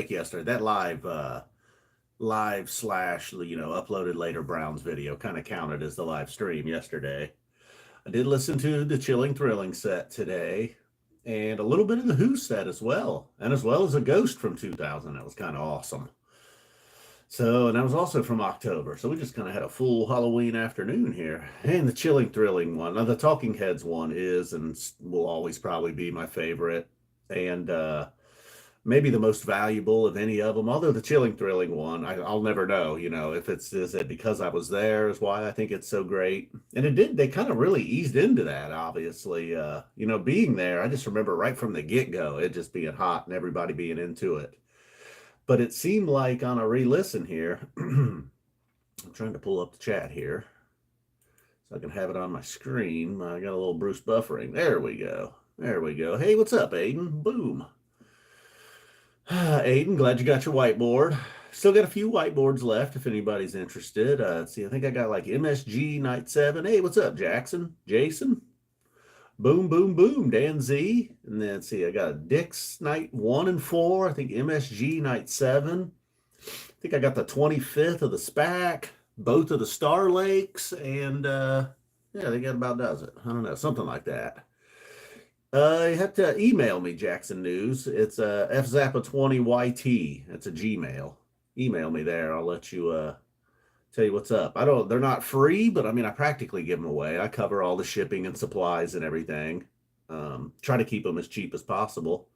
yesterday, that live slash, uploaded later Browns video kind of counted as the live stream yesterday. I did listen to the Chilling Thrilling set today and a little bit of the Who set as well, and as well as a Ghost from 2000. That was kind of awesome. So, and that was also from October. So we just kind of had a full Halloween afternoon here. And the Chilling Thrilling one, now the Talking Heads one is and will always probably be my favorite. And maybe the most valuable of any of them. Although the Chilling Thrilling one, I'll never know, if is it because I was there is why I think it's so great. And they kind of really eased into that, obviously. Being there, I just remember right from the get-go, it just being hot and everybody being into it. But it seemed like on a re-listen here, I'm trying to pull up the chat here so I can have it on my screen. I got a little Bruce buffering. There we go. There we go. Hey, what's up, Aiden? Boom. Aiden, glad you got your whiteboard. Still got a few whiteboards left if anybody's interested. Let's see, I think I got like MSG Night 7. Hey, what's up, Jackson? Jason? Boom, boom, boom, Dan Z. And then, see, I got Dick's Night 1 and 4. I think MSG Night 7. I think I got the 25th of the SPAC, both of the Star Lakes, and they got about does it. I don't know, something like that. You have to email me, Jackson News. It's fzappa20yt. It's a Gmail. Email me there. I'll let you tell you what's up. They're not free, but I mean, I practically give them away. I cover all the shipping and supplies and everything. Try to keep them as cheap as possible.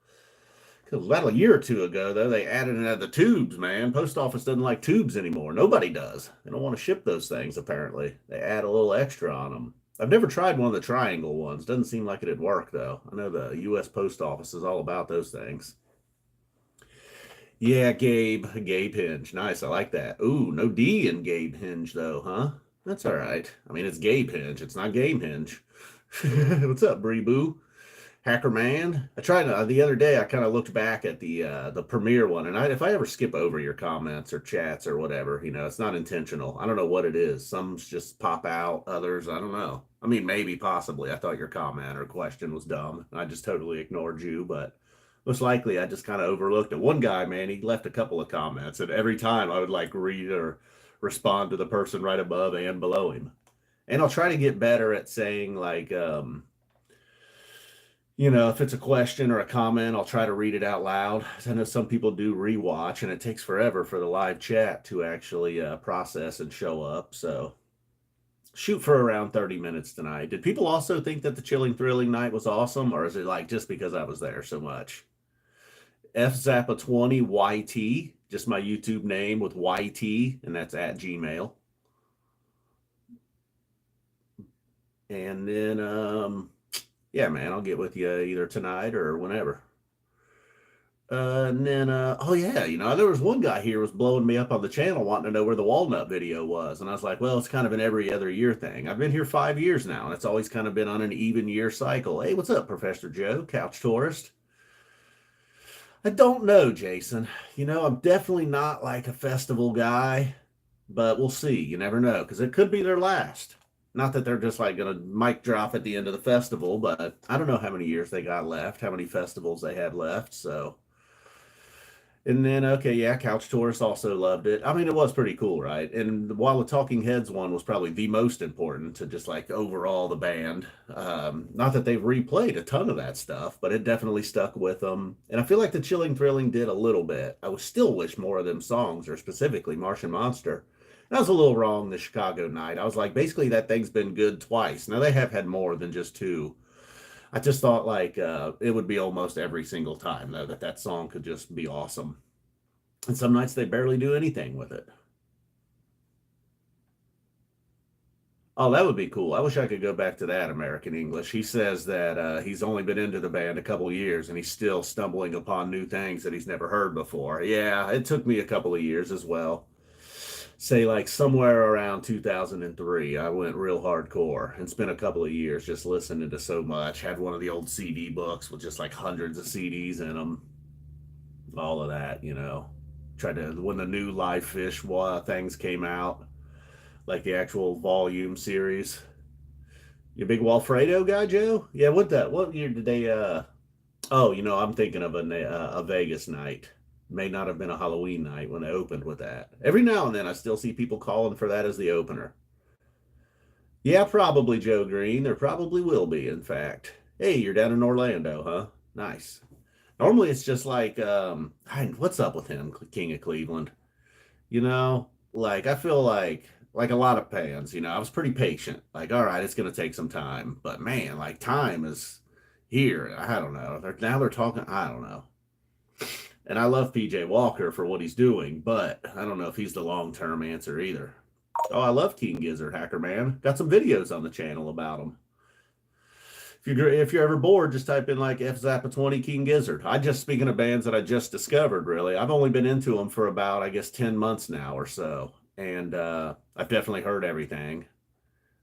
Because about a year or two ago, though, they added the tubes, man. Post office doesn't like tubes anymore. Nobody does. They don't want to ship those things, apparently. They add a little extra on them. I've never tried one of the triangle ones. Doesn't seem like it'd work, though. I know the U.S. Post Office is all about those things. Yeah, Gabe Hinge. Nice, I like that. Ooh, no D in Gabe Hinge, though, huh? That's all right. I mean, it's Gabe Hinge. It's not Game Hinge. What's up, Bree Boo? Hacker Man? I tried the other day, I kind of looked back at the premiere one, and if I ever skip over your comments or chats or whatever, it's not intentional. I don't know what it is. Some just pop out, others, I don't know. I mean, maybe, possibly. I thought your comment or question was dumb, and I just totally ignored you, but most likely I just kind of overlooked it. One guy, man, he left a couple of comments, and every time I would like read or respond to the person right above and below him. And I'll try to get better at saying like, if it's a question or a comment, I'll try to read it out loud. I know some people do rewatch, and it takes forever for the live chat to actually process and show up. So shoot for around 30 minutes tonight. Did people also think that the Chilling Thrilling night was awesome, or is it like just because I was there so much? fzappa20yt, just my YouTube name with YT, and that's at Gmail. And then, yeah, man, I'll get with you either tonight or whenever. And then, oh yeah, there was one guy here was blowing me up on the channel wanting to know where the Walnut video was. And I was like, well, it's kind of an every other year thing. I've been here 5 years now, and it's always kind of been on an even year cycle. Hey, what's up, Professor Joe, Couch Tourist? I don't know, Jason. I'm definitely not like a festival guy, but we'll see. You never know, because it could be their last. Not that they're just like going to mic drop at the end of the festival, but I don't know how many years they got left, how many festivals they had left. So, and then, okay, yeah, Couch Tourist also loved it. I mean, it was pretty cool, right? And while the Talking Heads one was probably the most important to just like overall the band, not that they've replayed a ton of that stuff, but it definitely stuck with them. And I feel like the Chilling Thrilling did a little bit. I would still wish more of them songs, or specifically Martian Monster. I was a little wrong the Chicago night. I was like, basically that thing's been good twice. Now they have had more than just two. I just thought like it would be almost every single time, though, that song could just be awesome. And some nights they barely do anything with it. Oh, that would be cool. I wish I could go back to that American English. He says that he's only been into the band a couple of years, and he's still stumbling upon new things that he's never heard before. Yeah, it took me a couple of years as well. Say like somewhere around 2003, I went real hardcore and spent a couple of years just listening to so much. Had one of the old CD books with just like hundreds of CDs in them. All of that, Tried to, when the new live Phish things came out, like the actual volume series. You a big Walfredo guy, Joe? Yeah, what year did they, I'm thinking of a Vegas night. May not have been a Halloween night when they opened with that. Every now and then, I still see people calling for that as the opener. Yeah, probably Joe Green. There probably will be, in fact. Hey, you're down in Orlando, huh? Nice. Normally, it's just like, what's up with him, King of Cleveland? Like I feel like a lot of fans, I was pretty patient. Like, all right, it's gonna take some time, but man, like time is here. I don't know. Now they're talking. I don't know. And I love PJ Walker for what he's doing, but I don't know if he's the long term answer either. Oh, I love King Gizzard, Hacker Man. Got some videos on the channel about him. If you're ever bored, just type in like F Zappa 20 King Gizzard. Speaking of bands that I just discovered, really, I've only been into them for about, I guess, 10 months now or so. And I've definitely heard everything.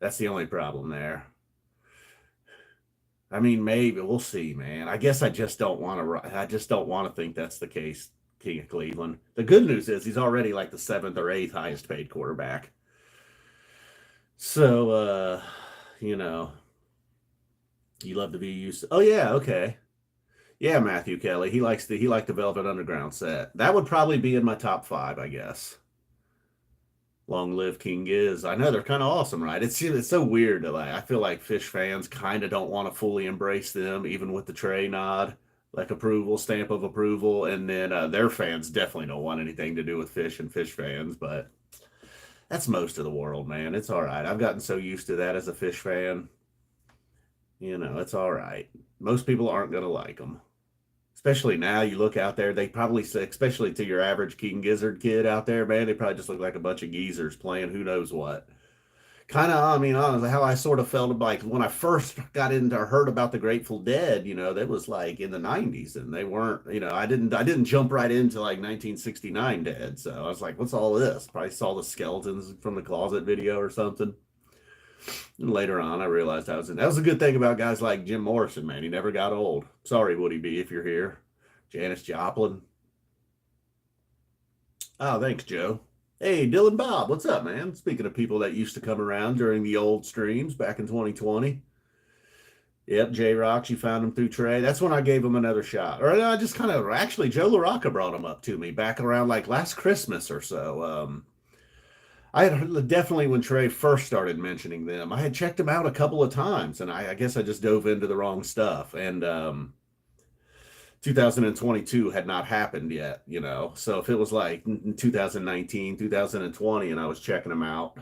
That's the only problem there. I mean, maybe we'll see, man. I guess I just don't want to. I just don't want to think that's the case, King of Cleveland. The good news is he's already like the seventh or eighth highest paid quarterback. So, you know, you love to be used to. Oh yeah, okay, yeah, Matthew Kelly. He liked the Velvet Underground set. That would probably be in my top five, I guess. Long live King Giz. I know they're kind of awesome, right? It's so weird to like. I feel like Phish fans kind of don't want to fully embrace them, even with the Trey nod, like approval, stamp of approval, and then their fans definitely don't want anything to do with Phish and Phish fans. But that's most of the world, man. It's all right. I've gotten so used to that as a Phish fan. It's all right. Most people aren't gonna like them. Especially now, you look out there, they probably say, especially to your average King Gizzard kid out there, man, they probably just look like a bunch of geezers playing who knows what. Kind of, I mean, honestly, how I sort of felt like when I first got into or heard about the Grateful Dead, that was like in the 90s, and they weren't, I didn't jump right into like 1969 Dead. So I was like, what's all this? Probably saw the skeletons from the closet video or something. And later on, I realized that was a good thing about guys like Jim Morrison, man. He never got old. Sorry, Woody B, if you're here. Janis Joplin. Oh, thanks, Joe. Hey, Dylan Bob, what's up, man? Speaking of people that used to come around during the old streams back in 2020. Yep, J Rocks, you found him through Trey. That's when I gave him another shot. Or I just kind of, actually, Joe LaRocca brought him up to me back around like last Christmas or so. I had definitely when Trey first started mentioning them, I had checked them out a couple of times, and I guess I just dove into the wrong stuff. And 2022 had not happened yet, So if it was like 2019, 2020, and I was checking them out,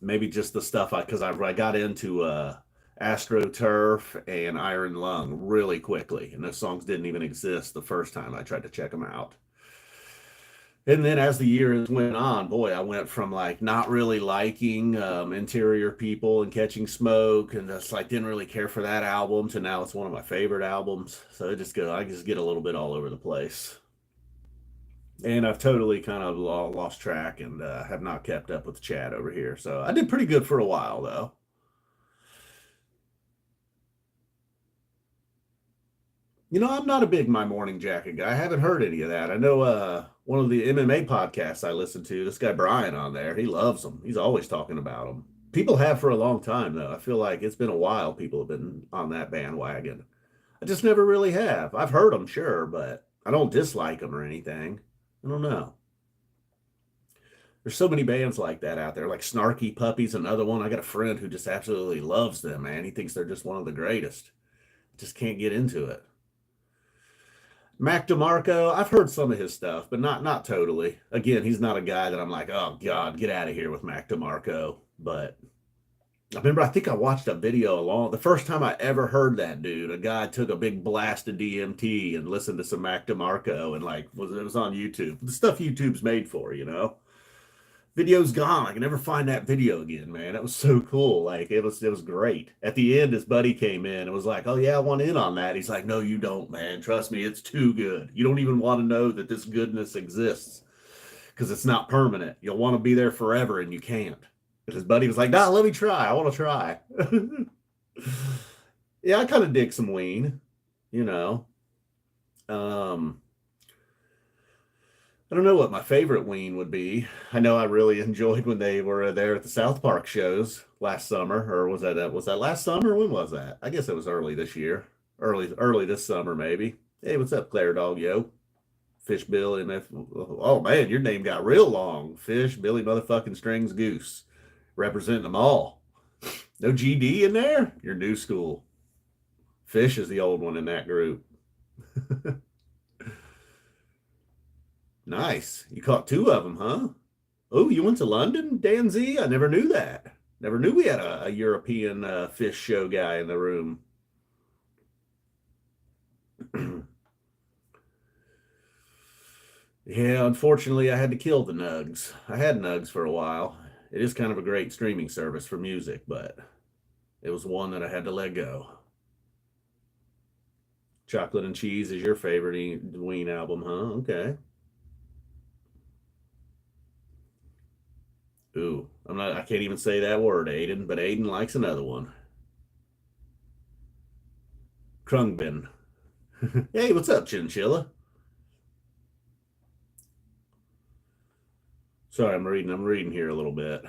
maybe just the stuff because I got into AstroTurf and Iron Lung really quickly, and those songs didn't even exist the first time I tried to check them out. And then as the years went on, boy, I went from like not really liking Interior People and Catching Smoke, and just like didn't really care for that album, to now it's one of my favorite albums. So I just get a little bit all over the place. And I've totally kind of lost track and have not kept up with the chat over here. So I did pretty good for a while, though. I'm not a big My Morning Jacket guy. I haven't heard any of that. I know one of the MMA podcasts I listen to, this guy Brian on there, he loves them. He's always talking about them. People have for a long time, though. I feel like it's been a while people have been on that bandwagon. I just never really have. I've heard them, sure, but I don't dislike them or anything. I don't know. There's so many bands like that out there, like Snarky Puppy's another one. I got a friend who just absolutely loves them, man. He thinks they're just one of the greatest. Just can't get into it. Mac DeMarco, I've heard some of his stuff, but not totally. Again, he's not a guy that I'm like, oh God, get out of here with Mac DeMarco. But I think I watched a video the first time I ever heard that dude, a guy took a big blast of DMT and listened to some Mac DeMarco, and it was on YouTube. The stuff YouTube's made for, Video's gone. I can never find that video again, man. That was so cool. Like it was great. At the end, his buddy came in and was like, "Oh yeah, I want in on that." He's like, "No, you don't, man. Trust me, it's too good. You don't even want to know that this goodness exists because it's not permanent. You'll want to be there forever, and you can't." But his buddy was like, "Nah, let me try. I want to try." Yeah, I kind of dig some Ween, you know. I don't know what my favorite Ween would be. I know I really enjoyed when they were there at the South Park shows last summer, or was that last summer? When was that? I guess it was early this year, early this summer maybe. Hey, what's up, Claire Dog, yo? Fish Bill MF. Oh man, your name got real long. Fish Billy motherfucking Strings Goose, representing them all. No GD in there. You're new school. Fish is the old one in that group. Nice. You caught two of them, huh? Oh, you went to London, Dan Z? I never knew that. Never knew we had a European fish show guy in the room. Yeah, unfortunately, I had to kill the Nugs. I had Nugs for a while. It is kind of a great streaming service for music, but it was one that I had to let go. Chocolate and Cheese is your favorite Ween album, huh? Okay. Ooh, I can't even say that word, Aiden, but Aiden likes another one. Krungbin. Hey, what's up, Chinchilla? Sorry, I'm reading here a little bit.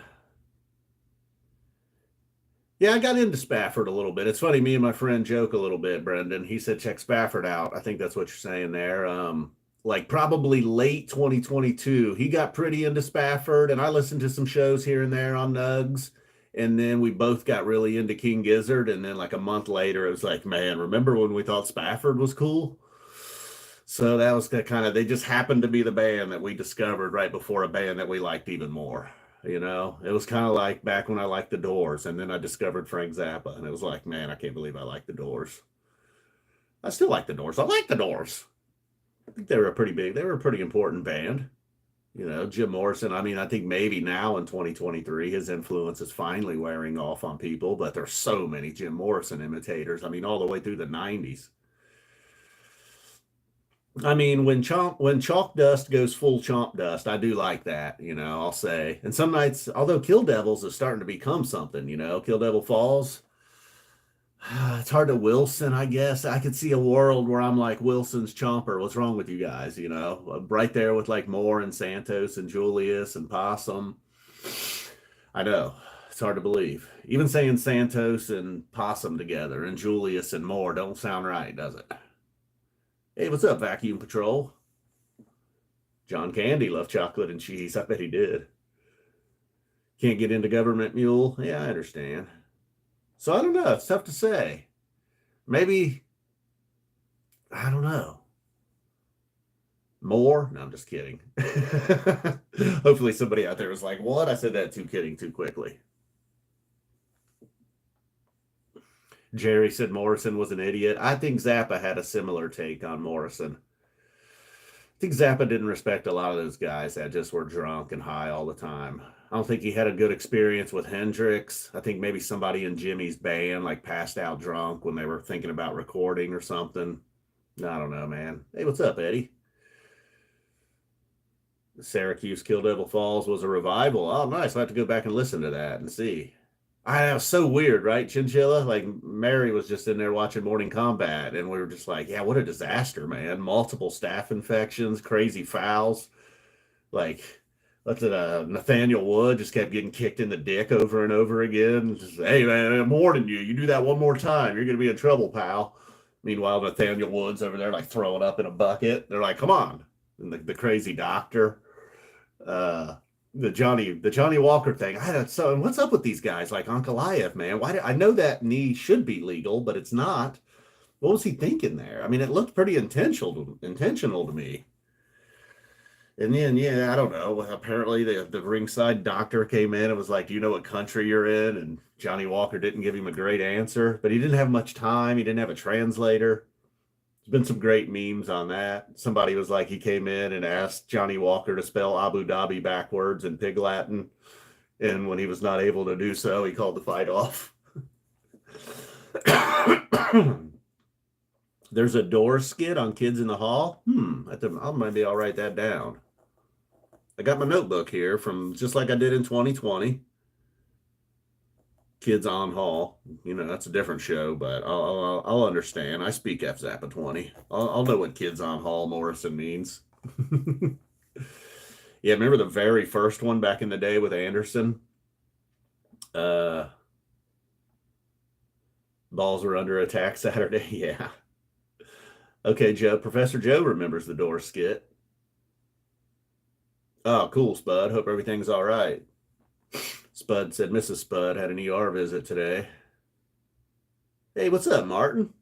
Yeah, I got into Spafford a little bit. It's funny, me and my friend joke a little bit, Brendan. He said check Spafford out. I think that's what you're saying there. Like probably late 2022, he got pretty into Spafford, and I listened to some shows here and there on Nugs. And then we both got really into King Gizzard. And then like a month later, it was like, man, remember when we thought Spafford was cool? So that was the kind of, they just happened to be the band that we discovered right before a band that we liked even more. You know, it was kind of like back when I liked the Doors, and then I discovered Frank Zappa, and it was like, man, I can't believe I like the Doors. I still like the Doors. I like the Doors. I think they were a pretty important band. You know, Jim Morrison. I mean, I think maybe now in 2023, his influence is finally wearing off on people, but there's so many Jim Morrison imitators. I mean, all the way through the 90s. I mean, when chalk dust goes full chomp dust, I do like that, you know, I'll say. And some nights, although Kill Devils is starting to become something, you know, Kill Devil Falls, it's hard to Wilson, I guess. I could see a world where I'm like Wilson's Chomper. What's wrong with you guys? You know, right there with like Moore and Santos and Julius and Possum. I know. It's hard to believe. Even saying Santos and Possum together and Julius and Moore don't sound right, does it? Hey, what's up, Vacuum Patrol? John Candy loved chocolate and cheese. I bet he did. Can't get into Government Mule. Yeah, I understand. So I don't know. It's tough to say. Maybe, I don't know. More? No, I'm just kidding. Hopefully somebody out there was like, what? I said that too kidding too quickly. Jerry said Morrison was an idiot. I think Zappa had a similar take on Morrison. I think Zappa didn't respect a lot of those guys that just were drunk and high all the time. I don't think he had a good experience with Hendrix. I think maybe somebody in Jimmy's band like passed out drunk when they were thinking about recording or something. I don't know, man. Hey, what's up, Eddie? Syracuse Kill Devil Falls was a revival. Oh, nice. I have to go back and listen to that and see. I was so weird, right, Chinchilla? Like Mary was just in there watching Morning Combat, and we were just like, "Yeah, what a disaster, man! Multiple staph infections, crazy fouls. Like, what's it? Nathaniel Wood just kept getting kicked in the dick over and over again. Just, hey, man, I'm warning you. You do that one more time, you're gonna be in trouble, pal." Meanwhile, Nathaniel Wood's over there like throwing up in a bucket. They're like, "Come on!" And the crazy doctor. Uh, the Johnny Walker thing. I don't, so what's up with these guys like Ankalaev, man? I know that knee should be legal, but it's not. What was he thinking there? I mean, it looked pretty intentional to me. And then, yeah, I don't know. Apparently, the ringside doctor came in and was like, "Do you know what country you're in?" And Johnny Walker didn't give him a great answer, but he didn't have much time. He didn't have a translator. There's been some great memes on that. Somebody was like, he came in and asked Johnny Walker to spell Abu Dhabi backwards in Pig Latin. And when he was not able to do so, he called the fight off. There's a door skit on Kids in the Hall. Maybe I'll write that down. I got my notebook here from just like I did in 2020. Kids on Hall. You know, that's a different show, but I'll understand. I speak F Zappa 20. I'll know what Kids on Hall Morrison means. Yeah, remember the very first one back in the day with Anderson? Balls were under attack Saturday. Yeah. Okay, Joe. Professor Joe remembers the Doors skit. Oh, cool, Spud. Hope everything's all right. Spud said Mrs. Spud had an ER visit today. Hey, what's up, Martin?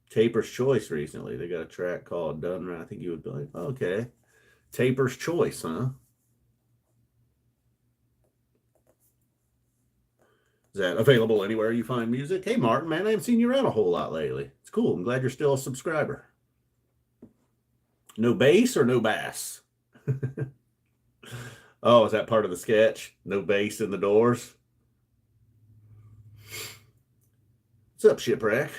Taper's Choice recently. They got a track called Done Right. I think you would be like, okay. Taper's Choice, huh? Is that available anywhere you find music? Hey, Martin, man, I haven't seen you around a whole lot lately. It's cool. I'm glad you're still a subscriber. No bass or no bass? Oh, is that part of the sketch? No bass in the Doors? What's up, Shipwreck?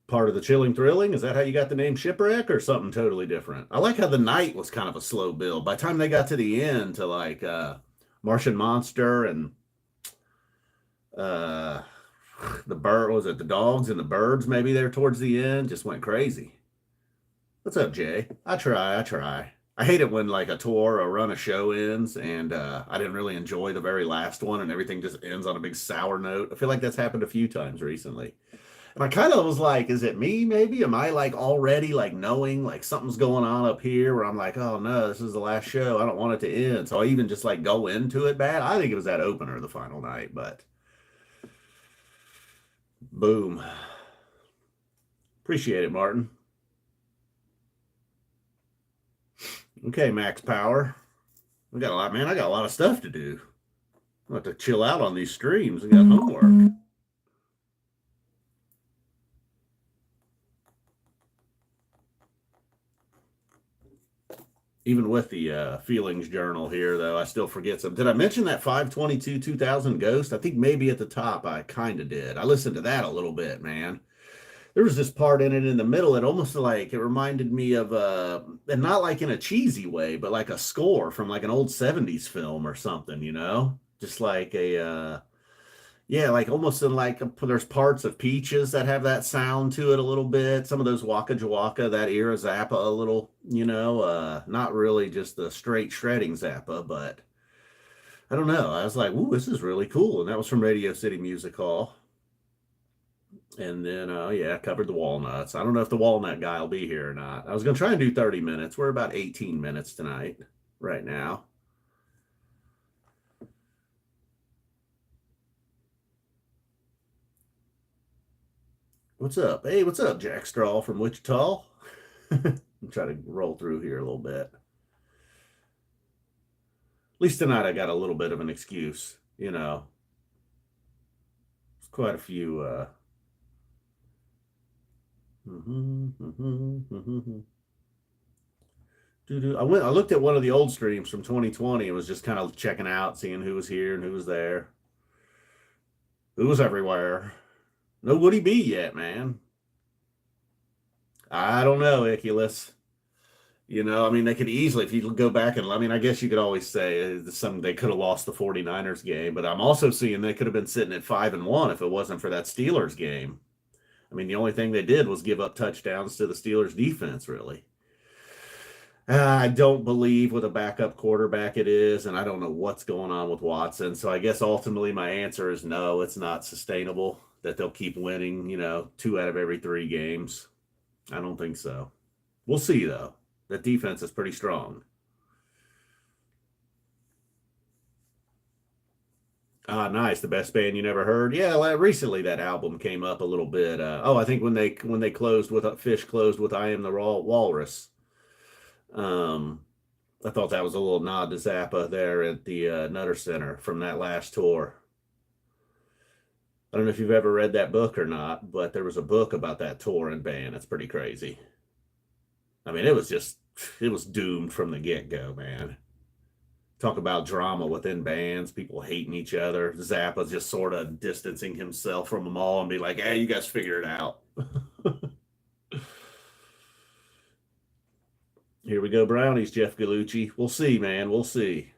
Part of the Chilling Thrilling? Is that how you got the name Shipwreck or something totally different? I like how the night was kind of a slow build. By the time they got to the end to like Martian Monster and uh the bird, was it the dogs and the birds maybe there towards the end, just went crazy. What's up, Jay? I try. I hate it when like a tour or run a show ends and I didn't really enjoy the very last one and everything just ends on a big sour note. I feel like that's happened a few times recently. And I kind of was like, is it me maybe? Am I like already like knowing like something's going on up here where I'm like, oh no, this is the last show. I don't want it to end. So I even just like go into it bad. I think it was that opener the final night, but boom. Appreciate it, Martin. Okay, Max Power. We got a lot, man. I got a lot of stuff to do. I'm about to chill out on these streams. I got homework. Even with the feelings journal here, though, I still forget some. Did I mention that 522 2000 Ghost? I think maybe at the top I kind of did. I listened to that a little bit, man. There was this part in it in the middle. It almost like it reminded me of and not like in a cheesy way, but like a score from like an old 70s film or something, you know? Just like a yeah, like almost in like there's parts of Peaches that have that sound to it a little bit. Some of those Waka Jawaka, that era Zappa a little, you know, not really just the straight shredding Zappa, but I don't know. I was like, ooh, this is really cool. And that was from Radio City Music Hall. And then, yeah, covered the walnuts. I don't know if the walnut guy will be here or not. I was going to try and do 30 minutes. We're about 18 minutes tonight, right now. What's up? Hey, what's up, Jack Straw from Wichita? I'm trying to roll through here a little bit. At least tonight I got a little bit of an excuse, you know. It's quite a few I looked at one of the old streams from 2020. It was just kind of checking out, seeing who was here and who was there. Who was everywhere. No Woody B yet, man. I don't know, Iculus. You know, I mean, they could easily, if you go back and, I mean, I guess you could always say they could have lost the 49ers game, but I'm also seeing they could have been sitting at 5-1 if it wasn't for that Steelers game. I mean, the only thing they did was give up touchdowns to the Steelers defense, really. I don't believe with a backup quarterback it is, and I don't know what's going on with Watson. So I guess ultimately my answer is no, it's not sustainable that they'll keep winning, you know, 2 out of every 3 games. I don't think so. We'll see, though. That defense is pretty strong. Ah, nice. The best band you never heard. Yeah, recently that album came up a little bit. I think when they closed with Phish closed with "I Am the Raw Walrus." Um, I thought that was a little nod to Zappa there at the Nutter Center from that last tour. I don't know if you've ever read that book or not, but there was a book about that tour and band. It's pretty crazy. I mean, it was doomed from the get go, man. Talk about drama within bands, people hating each other. Zappa's just sort of distancing himself from them all and be like, hey, you guys figure it out. Here we go, brownies, Jeff Gallucci. We'll see, man. We'll see.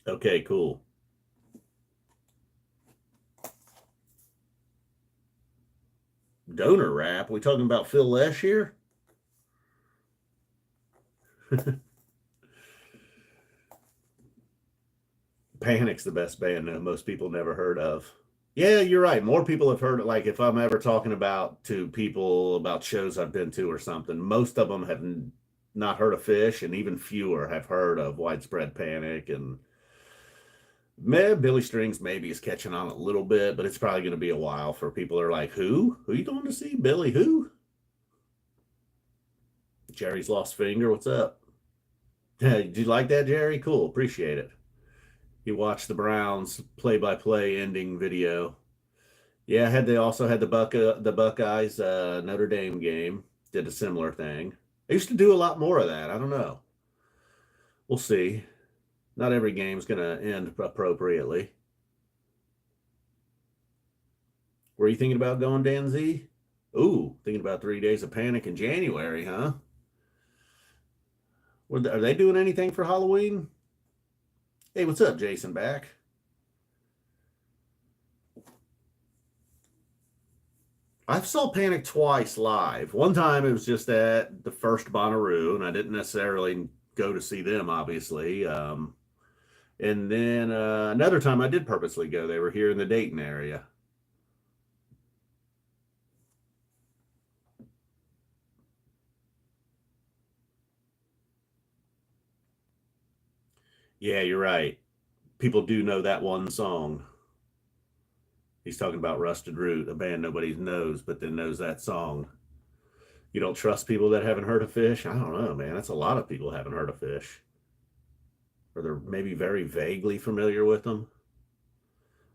Okay, cool. Donor rap. We talking about Phil Lesh here? Panic's the best band that most people never heard of. Yeah, you're right. More people have heard it. Like if I'm ever talking about to people about shows I've been to or something, most of them have not heard of Phish, and even fewer have heard of Widespread Panic. And Billy Strings maybe is catching on a little bit, but it's probably going to be a while for people who are like, who? Who are you going to see? Billy who? Jerry's Lost Finger. What's up? Did you like that, Jerry? Cool. Appreciate it. He watched the Browns play-by-play ending video. Yeah, they also had the Buckeyes Notre Dame game. Did a similar thing. They used to do a lot more of that. I don't know. We'll see. Not every game's gonna end appropriately. Were you thinking about going, Dan Z? Ooh, thinking about 3 days of panic in January, huh? Are they doing anything for Halloween? Hey, what's up, Jason? Back? I saw Panic twice live. One time it was just at the first Bonnaroo, and I didn't necessarily go to see them, obviously. And then another time I did purposely go. They were here in the Dayton area. Yeah, you're right. People do know that one song. He's talking about Rusted Root, a band nobody knows, but then knows that song. You don't trust people that haven't heard of Phish? I don't know, man. That's a lot of people haven't heard of Phish. Or they're maybe very vaguely familiar with them.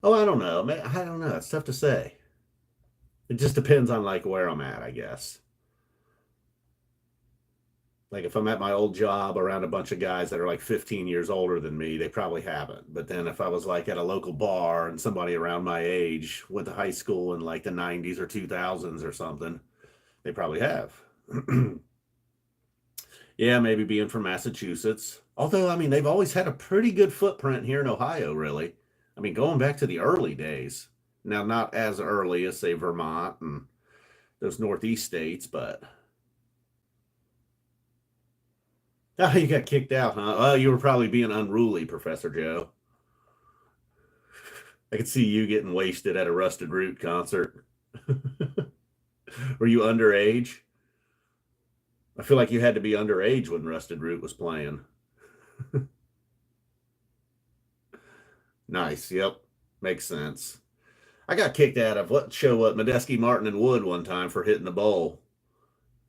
Oh, I don't know. I don't know. It's tough to say. It just depends on like where I'm at, I guess. Like if I'm at my old job around a bunch of guys that are like 15 years older than me, they probably haven't. But then if I was like at a local bar and somebody around my age went to high school in like the 90s or 2000s or something, they probably have. Yeah, maybe being from Massachusetts. Although, I mean, they've always had a pretty good footprint here in Ohio, really. I mean, going back to the early days. Now, not as early as, say, Vermont and those Northeast states, but. Oh, you got kicked out, huh? Oh, you were probably being unruly, Professor Joe. I could see you getting wasted at a Rusted Root concert. Were you underage? I feel like you had to be underage when Rusted Root was playing. Nice. Yep. Makes sense. I got kicked out of Medeski, Martin, and Wood one time for hitting the bowl.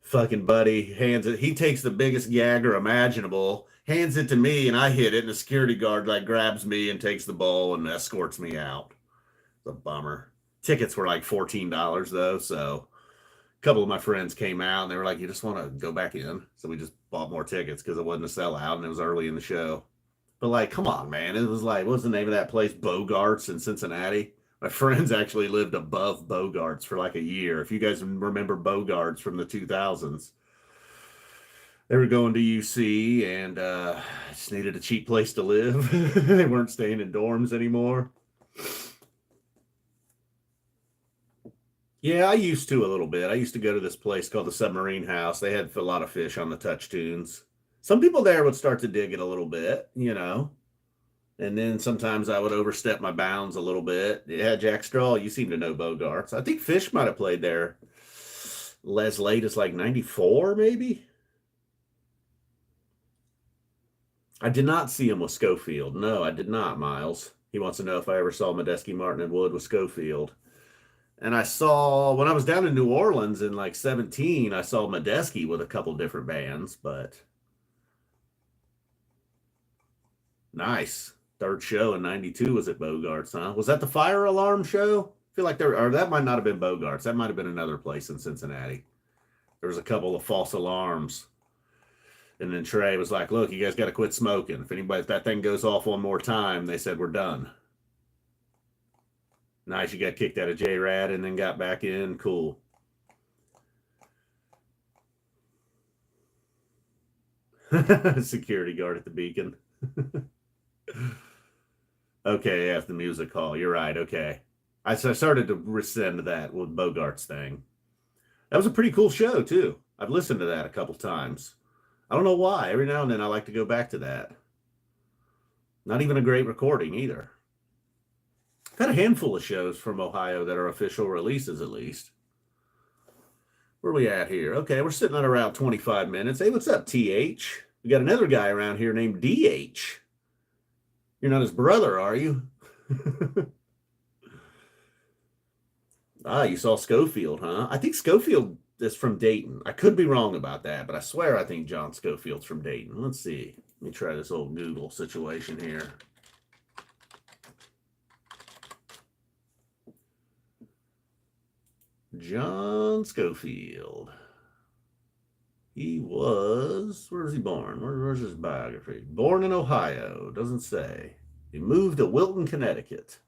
Fucking buddy hands it. He takes the biggest gagger imaginable, hands it to me, and I hit it, and the security guard like grabs me and takes the bowl and escorts me out. It's a bummer. Tickets were like $14 though, so a couple of my friends came out and they were like, "You just want to go back in?" So we just bought more tickets because it wasn't a sellout and it was early in the show. But like, come on, man! It was like, what's the name of that place? Bogarts in Cincinnati. My friends actually lived above Bogarts for like a year. If you guys remember Bogarts from the 2000s, they were going to UC and just needed a cheap place to live. They weren't staying in dorms anymore. Yeah, I used to a little bit. I used to go to this place called the Submarine House. They had a lot of Phish on the touch tunes. Some people there would start to dig it a little bit, you know. And then sometimes I would overstep my bounds a little bit. Yeah, Jack Straw, you seem to know Bogarts. I think Phish might have played there as late as like 94, maybe. I did not see him with Schofield. No, I did not, Miles. He wants to know if I ever saw Medeski, Martin, and Wood with Schofield. And I saw, when I was down in New Orleans in like 17, I saw Medeski with a couple different bands, but nice. Third show in 92 was at Bogarts, huh? Was that the fire alarm show? I feel like that might not have been Bogarts. That might have been another place in Cincinnati. There was a couple of false alarms. And then Trey was like, "Look, you guys got to quit smoking. If that thing goes off one more time," they said, "We're done." Nice, you got kicked out of J-Rad and then got back in. Cool. Security guard at the Beacon. Okay, yeah, the music hall. You're right. Okay. I started to rescind that with Bogart's thing. That was a pretty cool show, too. I've listened to that a couple times. I don't know why. Every now and then I like to go back to that. Not even a great recording either. I've had a handful of shows from Ohio that are official releases, at least. Where are we at here? Okay, we're sitting at around 25 minutes. Hey, what's up, TH? We got another guy around here named DH. You're not his brother, are you? Ah, you saw Schofield, huh? I think Schofield is from Dayton. I could be wrong about that, but I swear I think John Schofield's from Dayton. Let's see. Let me try this old Google situation here. John Schofield. He was, where was he born? Where's his biography? Born in Ohio, doesn't say. He moved to Wilton, Connecticut.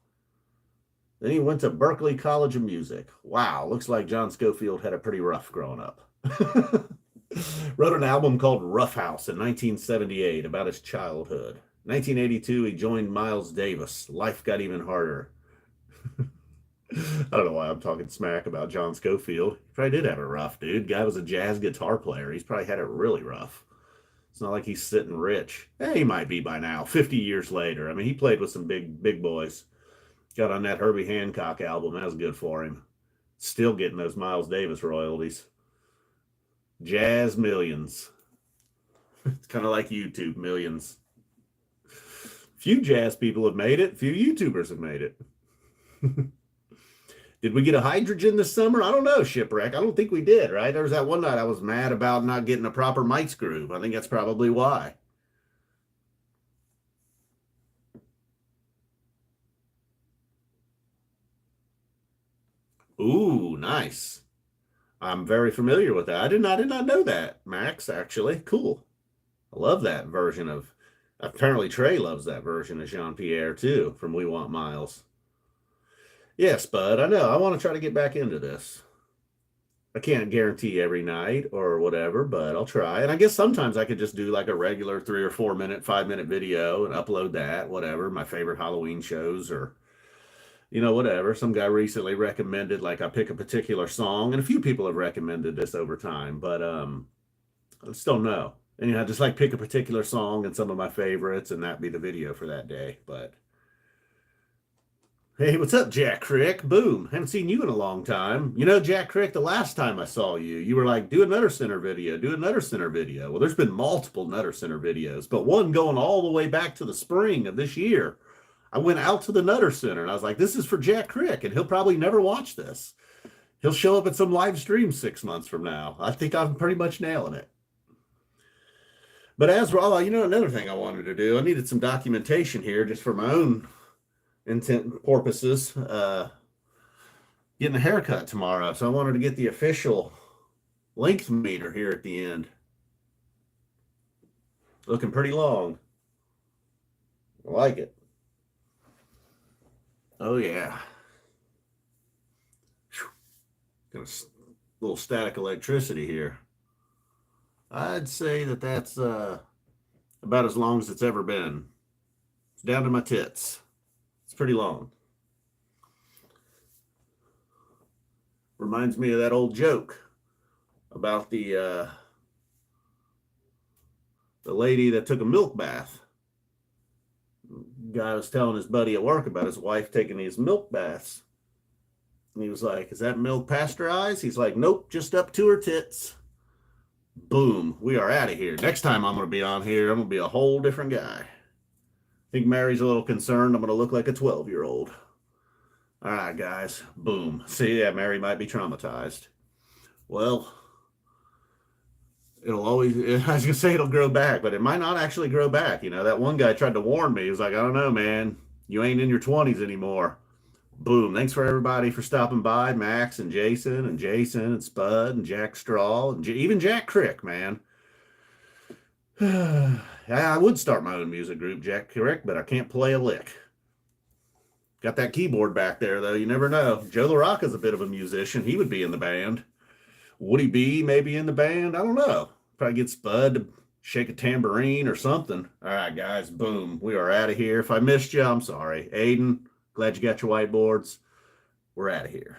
Then he went to Berklee College of Music. Wow, looks like John Schofield had a pretty rough growing up. Wrote an album called Rough House in 1978 about his childhood. 1982, he joined Miles Davis. Life got even harder. I don't know why I'm talking smack about John Schofield. He probably did have it rough, dude. Guy was a jazz guitar player. He's probably had it really rough. It's not like he's sitting rich. He might be by now, 50 years later. I mean, he played with some big boys. Got on that Herbie Hancock album. That was good for him. Still getting those Miles Davis royalties. Jazz millions. It's kind of like YouTube millions. Few jazz people have made it. Few YouTubers have made it. Did we get a hydrogen this summer? I don't know, Shipwreck. I don't think we did, right? There was that one night I was mad about not getting a proper mics groove. I think that's probably why. Ooh, nice. I'm very familiar with that. I did not know that, Max, actually. Cool. I love that version of, apparently Trey loves that version of Jean-Pierre too, from We Want Miles. Yes, bud, I know. I want to try to get back into this. I can't guarantee every night or whatever, but I'll try. And I guess sometimes I could just do like a regular 3 or 4 minute, 5 minute video and upload that, whatever, my favorite Halloween shows or, whatever. Some guy recently recommended, like I pick a particular song, and a few people have recommended this over time, but I just don't know. And, I just like pick a particular song and some of my favorites, and that be the video for that day. But hey, what's up, Jack Crick? Boom. Haven't seen you in a long time. Jack Crick, the last time I saw you, you were like, do another center video, do another center video. Well, there's been multiple Nutter Center videos, but one going all the way back to the spring of this year. I went out to the Nutter Center, and I was like, this is for Jack Crick, and he'll probably never watch this. He'll show up at some live stream 6 months from now. I think I'm pretty much nailing it. But as for all, another thing I wanted to do, I needed some documentation here just for my own intent purposes, getting a haircut tomorrow, so I wanted to get the official length meter here at the end. Looking pretty long. I like it. Oh yeah. Got a little static electricity here. I'd say that's about as long as it's ever been. It's down to my tits. It's pretty long. Reminds me of that old joke about the lady that took a milk bath. Guy was telling his buddy at work about his wife taking these milk baths. And he was like, is that milk pasteurized? He's like, nope, just up to her tits. Boom, we are out of here. Next time I'm going to be on here, I'm going to be a whole different guy. I think Mary's a little concerned I'm going to look like a 12-year-old. All right, guys. Boom. See, yeah, Mary might be traumatized. Well, it'll always, I was going to say it'll grow back, but it might not actually grow back. That one guy tried to warn me. He was like, I don't know, man. You ain't in your 20s anymore. Boom. Thanks for everybody for stopping by. Max and Jason and Spud and Jack Straw and even Jack Crick, man. I would start my own music group, Jack Crick, but I can't play a lick. Got that keyboard back there, though. You never know. Joe LaRocca's a bit of a musician. He would be in the band. Woody B maybe in the band. I don't know. Probably get Spud to shake a tambourine or something. All right, guys. Boom. We are out of here. If I missed you, I'm sorry. Aiden, glad you got your whiteboards. We're out of here.